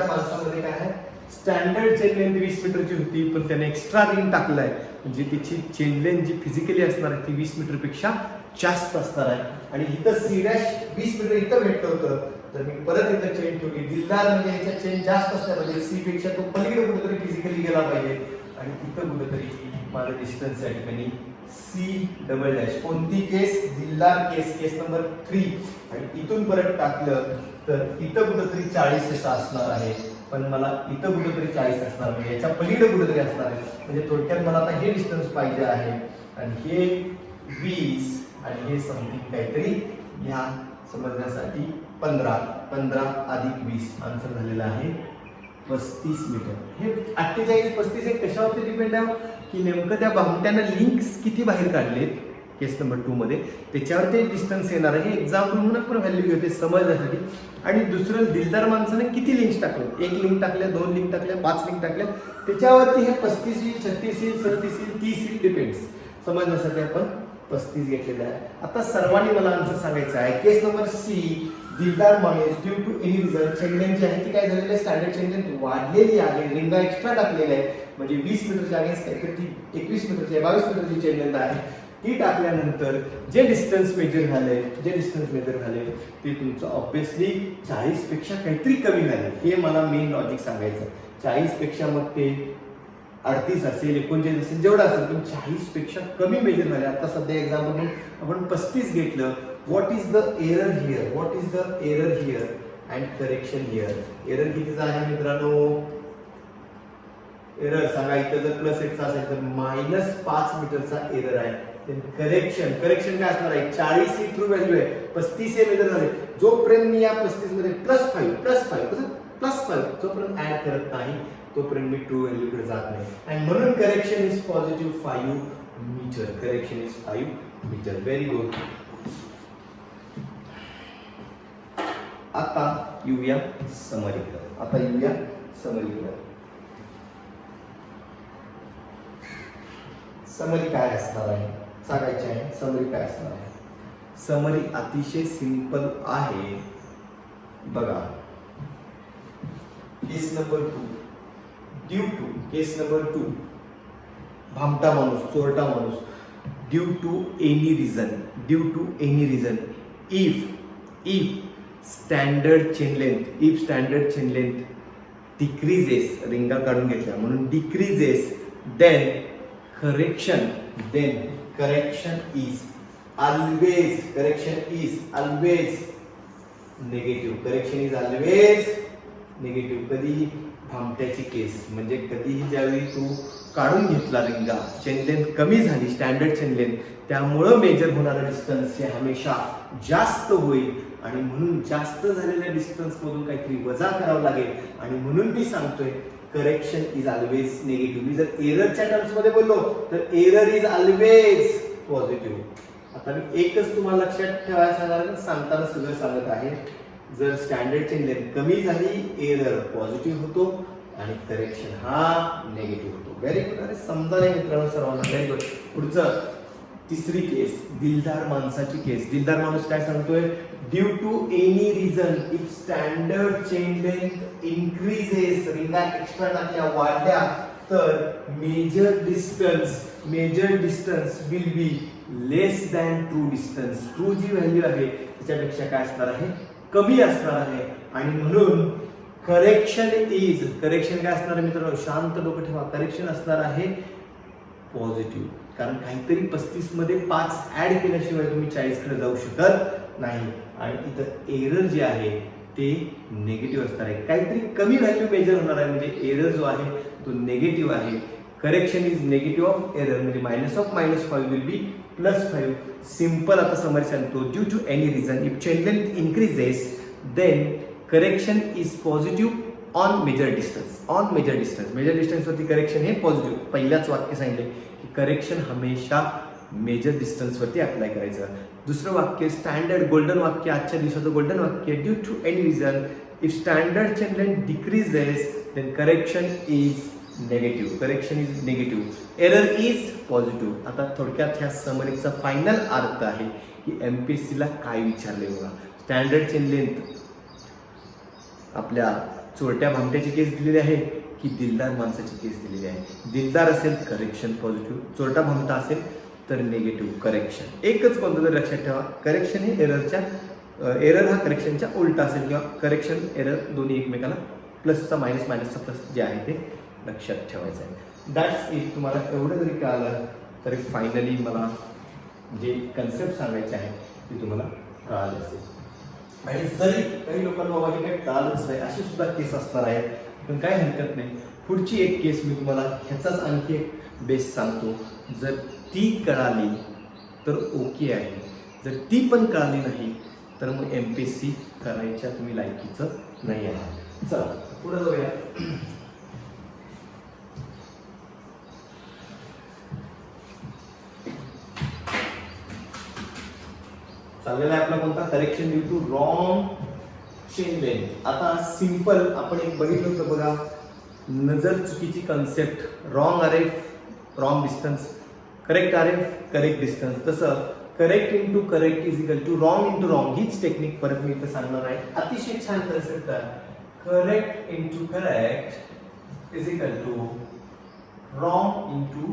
माणसामध्ये काय आहे, स्टँडर्ड चेन लेंथ 20 मीटरची होती पण त्याने एक्स्ट्रा रिंग टाकलाय म्हणजे त्याची चेन लेंथ जी फिजिकली असणार आहे ती 20 मीटर पेक्षा जास्त असणार आहे. आणि इथं C' 20 मीटर इथं भेटलं होतं तर मी परत इथं चेन ठेवली. दिलदार म्हणजे ह्याच्या चेन जास्त असल्या म्हणजे C पेक्षा तो पलीकडे कुठेतरी फिजिकली गेला पाहिजे आणि इथं कुठेतरी माझं डिस्टन्स या ठिकाणी C'. कोणती केस? दिलदार केस नंबर 3. आणि इथून परत टाकलं तर इथं कुठेतरी 40 असा असणार आहे पण मला इथं कुठेतरी 40 असणार नाही, याच्या पलीकडे कुठेतरी असणार आहे. म्हणजे थोडक्यात मला आता हे डिस्टन्स पाहिजे आहे आणि हे 20 आणि हे समथिंग काहीतरी घ्या समजण्यासाठी 15 अधिक 20 आन्सर झालेला आहे 35 मीटर. हे 48-35 हे कशावरती डिपेंड आहे की नेमकं त्या भामट्यानं लिंक्स किती बाहेर काढलेत केस नंबर 2 मध्ये त्याच्यावर ते डिस्टन्स येणार आहे. हे एक्झाम्पल म्हणून आपण व्हॅल्यू घेते समजण्यासाठी. आणि दुसरं दिलदार माणसाने किती लिंक्स टाकले, 1 लिंक टाकल्या, 2 लिंक टाकल्या, 5 लिंक टाकल्या त्याच्यावरती हे 35 येईल, 36 येईल, 37 येईल, 30 येईल, डिपेंड्स. समजण्यासाठी आपण 35 घेतलेलं आहे. आता सर्वांनी मला आन्सर सांगायचं आहे. केस नंबर C दिलदार माणूस due to any reason chain length जी आहे ती काय झालेली आहे, स्टँडर्ड चेन लेंथ वाढलेली आहे, रिंगा एक्स्ट्रा टाकलेल्या आहे म्हणजे 20 मीटरच्या अगेन्स्ट काहीतरी ती 21 मीटरची 22 मीटरची चेन लेंथ आहे. ती टाकल्यानंतर जे डिस्टन्स मेजर झाले ते तुमचं ऑब्विसली 40 पेक्षा काहीतरी कमी झाले. हे मला मेन लॉजिक सांगायचं. 40 पेक्षा मग ते 38 असेल, 39 असेल, जेवढं असेल पण 40 पेक्षा कमी मेजर झाले. आता सध्या एक्झाम्पल म्हणून आपण 35 घेतलं. What is the error here and correction here. Error कितीचा आहे मित्रांनो? एरर सांगा. इथं जर +1 असेल तर -5 मीटरचा एरर आहे. करेक्शन काय असणार आहे? 40 ही ट्रू व्हॅल्यू आहे, 35 हे मेजर झाले. जोपर्यंत मी या 35 मध्ये +5 जोपर्यंत ऍड करत नाही तोपर्यंत मी ट्रू व्हॅल्यू कडे जात नाही. आणि म्हणून correction is +5 metre. Very good. आता येऊया समरीकडे. समरी काय असणार आहे सांगायचे आहे. समरी काय असणार आहे? समरी अतिशय सिंपल आहे बघा. Case number 2, due to case number 2, भामटा माणूस, चोरटा माणूस. Due to any reason, if standard chain length decreases, रिंगा काढून घेतल्या म्हणून decreases, then correction is always negative. कधी भामट्याची केस म्हणजे कधीही ज्यावेळी तू काढून घेतला रिंगा, चेन लेंथ कमी झाली, स्टँडर्ड चेन लेंथ, त्यामुळं मेजर होणारा डिस्टन्स हे हमेशा जास्त होईल आणि म्हणून जास्त झालेल्या डिस्टन्स मधून काहीतरी वजा करावं लागेल आणि म्हणून मी सांगतोय करेक्शन इज ऑलवेज निगेटिव्ह. मी जर एररच्या टर्म्स मध्ये बोललो तर एरर इज ऑलवेज पॉझिटिव्ह. आता मी एकच तुम्हाला लक्षात ठेवायचं सांगताना सगळं सांगत आहे. जर स्टँडर्ड चेन लेंथ कमी झाली, एरर पॉझिटिव्ह होतो आणि करेक्शन हा निगेटिव्ह होतो. Very good. अरे समजा मित्रांनो सर्वांना. Very good. पुढचं तिसरी केस, दिलदार माणसाची केस. दिलदार माणूस काय सांगतोय? Due to any reason if standard chain length increases, रिंगा एक्स्ट्रा टाकल्या, वाढल्या, तर measure distance will be less than true distance. True जी व्हॅल्यू आहे त्याच्यापेक्षा काय असणार आहे? कमी असणार आहे. आणि म्हणून करेक्शन काय असणार आहे मित्रांनो? शांत डोकं ठेवा. करेक्शन असणार आहे पॉझिटिव्ह. कारण काहीतरी 35 मध्ये 5 ऍड केल्याशिवाय तुम्ही 40 कडे जाऊ शकत नाही. आणि इथं एरर जे आहे ते निगेटिव्ह असणार आहे. काहीतरी कमी व्हॅल्यू मेजर होणार आहे म्हणजे एरर जो आहे तो निगेटिव्ह आहे. Correction is negative of error म्हणजे -5 विल बी +5. सिंपल. आता समरी सांगतो. Due to any reason if chain length increases then correction is positive on measure distance. Measure distance वरती करेक्शन हे पॉझिटिव्ह. पहिल्याच वाक्य सांगितले की करेक्शन हमेशा मेजर डिस्टन्स वरती अप्लाय करायचं. दुसरं वाक्य स्टँडर्ड गोल्डन वाक्य, आजच्या दिवसाचं गोल्डन वाक्य. Due to any reason if standard chain length decreases then correction is negative. Error is positive. आता थोडक्यात ह्या समरीचा फायनल अर्थ आहे की MPSC ला काय विचारले बघा. स्टँडर्ड चेन लेंथ आपल्या चोरट्या भामट्याची केस दिलेली आहे की दिलदार माणसाची केस दिलेली आहे. दिलदार असेल करेक्शन पॉझिटिव्ह, चोरटा भामटा असेल तर निगेटिव्ह करेक्शन. एकच कोणतं तरी लक्षात ठेवा. करेक्शन हे एरर हा करेक्शनच्या उलटा असेल किंवा करेक्शन एरर दोन्ही एकमेकाला प्लसचा मायनसचा प्लस जे आहे ते लक्षात ठेवायचं आहे. That's it. तुम्हाला एवढं जरी कळालं तरी फायनली मला जे कन्सेप्ट सांगायचे आहे ते तुम्हाला कळाले असेल. आणि जरी काही लोकांना बाबा हे काही कळालंच नाही अशी सुद्धा केस असणार आहेत पण काही हरकत नाही. पुढची एक केस मी तुम्हाला ह्याचाच आणखी एक बेस सांगतो. जर ती कळाली तर ओके आहे. जर ती पण कळाली नाही तर मग MPSC करायच्या तुम्ही लायकीचं नाही आहे. चला पुढे जाऊया. चाललेला आहे आपला कोणता? Correction due to wrong chain length. आता सिंपल आपण एक बघितलं होतं बघा, नजर चुकीची concept. Wrong RF wrong distance, correct RF correct distance. तसं correct into correct is equal to wrong into wrong. हीच टेक्निक परत मी इथं सांगणार आहे. अतिशय छान कन्सेप्ट आहे. Correct into correct is equal to wrong into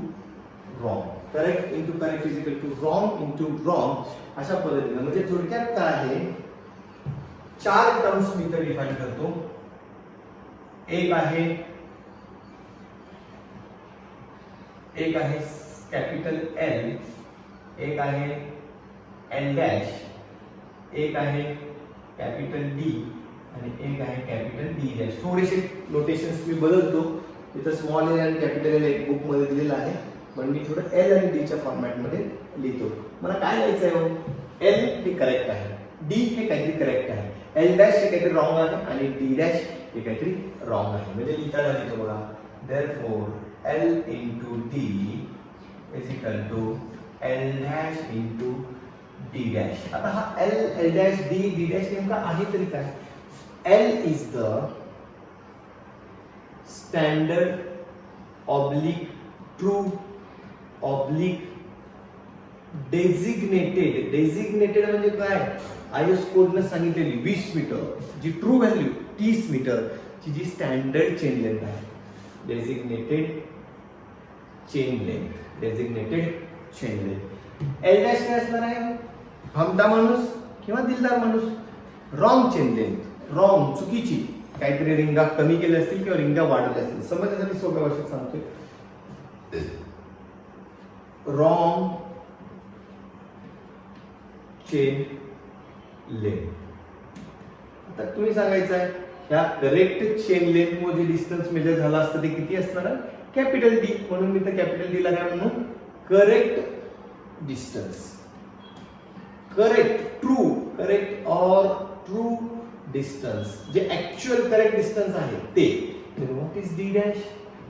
wrong. Correct into correct is equal to wrong into wrong. अशा पद्धतीने म्हणजे थोडक्यात काय आहे, 4 टर्म्स मी इथे डिफाइन करतो. एक आहे कॅपिटल L, एक आहे L डॅश, एक आहे कॅपिटल D आणि एक आहे कॅपिटल D डॅश. थोडेसे नोटेशन्स मी बदलतो. इथं स्मॉल L आणि कॅपिटल L एक बुक मध्ये दिलेलं आहे पण मी थोडं L आणि D च्या फॉर्मॅट मध्ये लिहितो. मला काय लिहायचं आहे? L हे करेक्ट आहे, D हे काहीतरी करेक्ट आहे, L डॅश हे काहीतरी रॉंग आहे आणि D डॅश हे काहीतरी रॉंग आहे. म्हणजे लिहिताना लिहितो बघा. therefore L into D is equal to L dash into D dash. आता हा L dash D dash नेमका आहे तरी काय? L is the standard oblique true oblique designated म्हणजे काय, आयएस कोडनं सांगितलेली 20 मीटर, जी ट्रू व्हॅल्यू 30 मीटर ची जी स्टँडर्ड चेन लेंथ आहे, designated chain length. L dash काय असणार आहे, भामटा माणूस किंवा दिलदार माणूस. रॉंग चेन लेंथ, रॉंग चुकीची, काहीतरी रिंगा कमी केल्या असतील किंवा रिंगा वाढवल्या असतील. समजण्यासाठी सोप्या भाषेत सांगतोय, रॉंग चेन लेंथ. आता तुम्ही सांगायचं आहे ह्या करेक्ट चेन लेंथ मध्ये डिस्टन्स मेजर झाला असतं ते किती असणार आहे, कॅपिटल डी. म्हणून मी तर कॅपिटल डी ला काय म्हणून, correct distance, correct true distance, जे ऍक्च्युअल करेक्ट डिस्टन्स आहे ते. What is D dash,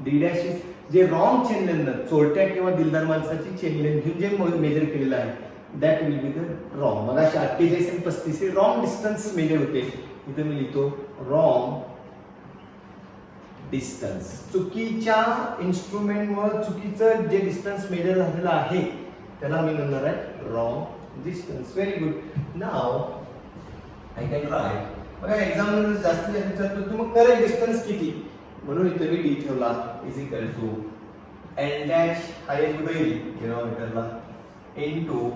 D dash is जे रॉंग चेन लेंथ, चोरट्या किंवा दिलदार माणसाची चेन लेंथ घेऊन जे मेजर केलेलं आहे, that will be the wrong. मग अशा 48 आणि 35 हे रॉंग डिस्टन्स मेजर होते, इथे मी लिहितो रॉंग डिस्टन्स. चुकीच्या इन्स्ट्रुमेंटवर चुकीचं जे डिस्टन्स मेजर झालेलं आहे त्याला मी म्हणणार आहे wrong distance. Very good. Now I can right. बघा एक्झाम मध्ये जास्तीत जास्त विचारतो मग करेक्ट डिस्टन्स किती, म्हणून इथे मी डी ठेवला is equal to L dash हा एक कुठे येईल किलोमीटरला into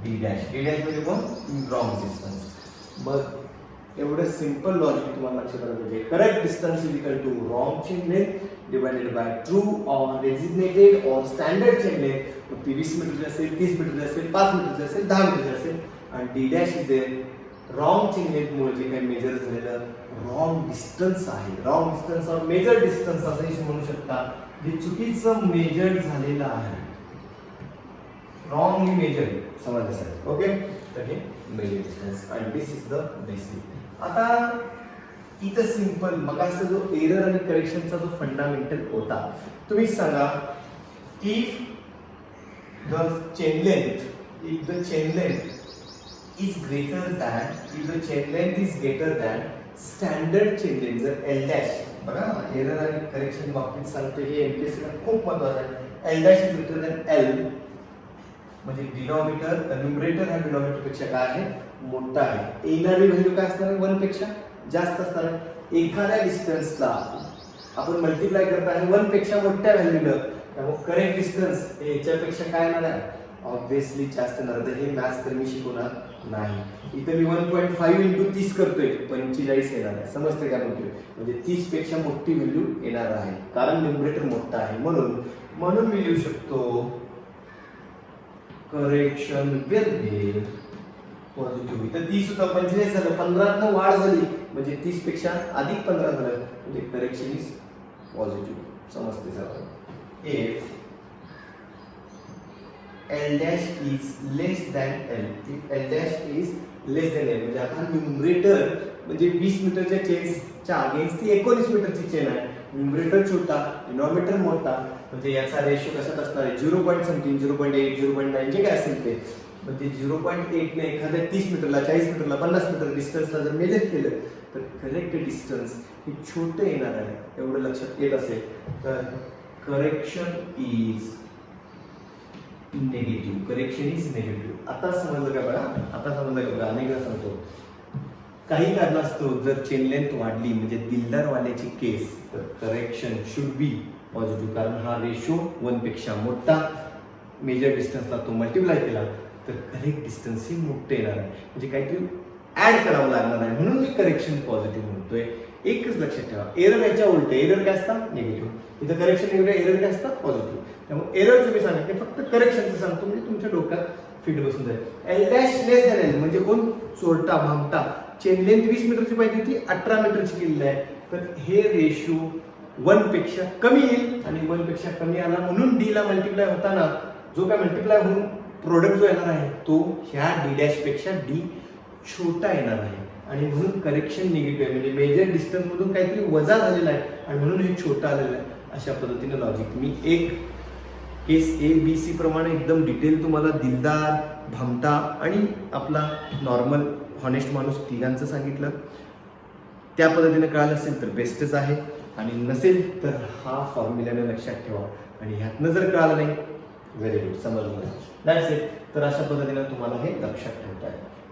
D dash. D dash म्हणजे कोण, रॉंग डिस्टन्स. मग एवढं सिंपल लॉजिक तुम्हाला लक्षात आलं पाहिजे. Correct distance is equal to wrong chain length divided by true or designated or standard chain length. मग ती 20 मीटर असेल, 30 मीटर असेल, 5 मीटर असेल, 10 मीटर असेल. आणि D dash is wrong chain length मुळे जे काही मेजर झालेलं रॉंग डिस्टन्स आहे, wrong distance or measure distance असंही म्हणू शकता, जे चुकीचं मेजर झालेलं आहे, रॉंगली मेजर समजण्यासाठी. ओके, तर हे मेजर डिस्टन्स आणि दिस इज द बेसिक. आता इथं सिंपल मग असं जो एरर आणि करेक्शनचा जो फंडामेंटल होता, तुम्ही सांगा if the chain length is greater than, if the chain length is greater than standard chain length, जर L dash, बघा एरर आणि करेक्शन बाबतीत सांगतो, हे एमपीएससी ला खूप महत्त्वाचं आहे. L dash is greater than L म्हणजे डिनॉमिनेटर न्यूमरेटर हा डिनॉमिनेटर पेक्षा काय आहे, मोठा आहे. येणारी व्हॅल्यू काय असणार आहे, 1 पेक्षा जास्त असणार आहे. एखाद्या डिस्टन्सला आपण मल्टिप्लाय करत आहे 1 पेक्षा मोठ्या व्हॅल्यूनं, त्यामुळे करेक्ट डिस्टन्स हे याच्यापेक्षा काय येणार आहे, ऑब्विसली जास्त येणार. तर हे मॅथ्स तर मी शिकवणार नाही. इथे मी 1.5 इंटू 30 करतोय, 45 येणार आहे. समजते का म्हणतोय, म्हणजे 30 पेक्षा मोठी व्हॅल्यू येणार आहे, कारण न्यूमरेटर मोठा आहे. म्हणून मी लिहू शकतो करेक्शन विल बी पॉझिटिव्ह. इथं 30 होतं, 45 झालं, 15 वाढ झाली, म्हणजे 30 पेक्षा अधिक 15 झालं, म्हणजे करेक्शन इज पॉझिटिव्ह. समजते sir. If L dash is less than L, if L dash is less than L, म्हणजे आता न्यूमरेटर म्हणजे 20 मीटरच्या चेनच्या अगेन्स्ट ती 19 मीटरची चेन आहे. न्यूमरेटर छोटा, डिनॉमिनेटर मोठा, म्हणजे याचा रेशो कशात असणार आहे, 0. समथिंग 0.8, 0.9 जे काय असेल ते. म्हणजे 0.8 ने एखाद्या 30 मीटरला, 40 मीटरला, 50 मीटर डिस्टन्सला जर मेजर केलं तर करेक्ट डिस्टन्स हे छोटं येणार आहे. एवढं लक्षात येत असेल तर correction is negative. Correction is negative. आता समजलं का बघा, आता समजलं का बघा. अनेकदा सांगतो काही कारणास्तव जर चेन लेंथ वाढली म्हणजे दिलदार वाल्याची केस, तर करेक्शन शुड बी पॉझिटिव्ह, कारण हा रेशो 1 पेक्षा मोठा. मेजर डिस्टन्सला तो मल्टिप्लाय केला तर करेक्ट डिस्टन्स ही मोठं येणार आहे, म्हणजे काहीतरी ऍड करावं लागणार आहे. म्हणून मी करेक्शन पॉझिटिव्ह म्हणतोय. एकच लक्षात ठेवा, एरर याच्या उलट, एरर काय असतात निगेटिव्ह, इथं करेक्शन निगेटिव्ह, एरर काय असतात पॉझिटिव्ह. त्यामुळे एररचं मी सांगते फक्त करेक्शनचं सांगतो, म्हणजे तुमच्या डोक्यात फिट बसून जाईल. L डॅश लेस दॅन L म्हणजे कोण, चोरटा, भामटा. चेन लेंथ 20 मीटरची पाहिजे होती, 18 मीटरची केलेली आहे, तर हे रेशो 1 पेक्षा कमी येईल. आणि 1 पेक्षा कमी आला म्हणून डी ला मल्टिप्लाय होताना जो काय मल्टिप्लाय होऊन प्रोडक्ट जो येणार आहे तो ह्या डी डॅश पेक्षा डी छोटा येणार आहे. आणि म्हणून करेक्शन निगेटिव्ह आहे, म्हणजे मेजर डिस्टन्स मधून काहीतरी वजा झालेला आहे आणि म्हणून हे छोटा आलेलं आहे. अशा पद्धतीने लॉजिक मी एक केस ABC प्रमाणे एकदम डिटेल तुम्हाला दिलदार, भामटा आणि आपला नॉर्मल हॉनेस्ट माणूस तिघांचं सांगितलं. त्या पद्धतीने कळालं असेल तर बेस्टच आहे, आणि नसेल तर हा फॉर्म्युल्याने लक्षात ठेवा. आणि ह्यातनं जर कळालं नाही व्हेरी गुड, समजलं. That's it. तर अशा पद्धतीने तुम्हाला हे लक्षात ठेवता येईल.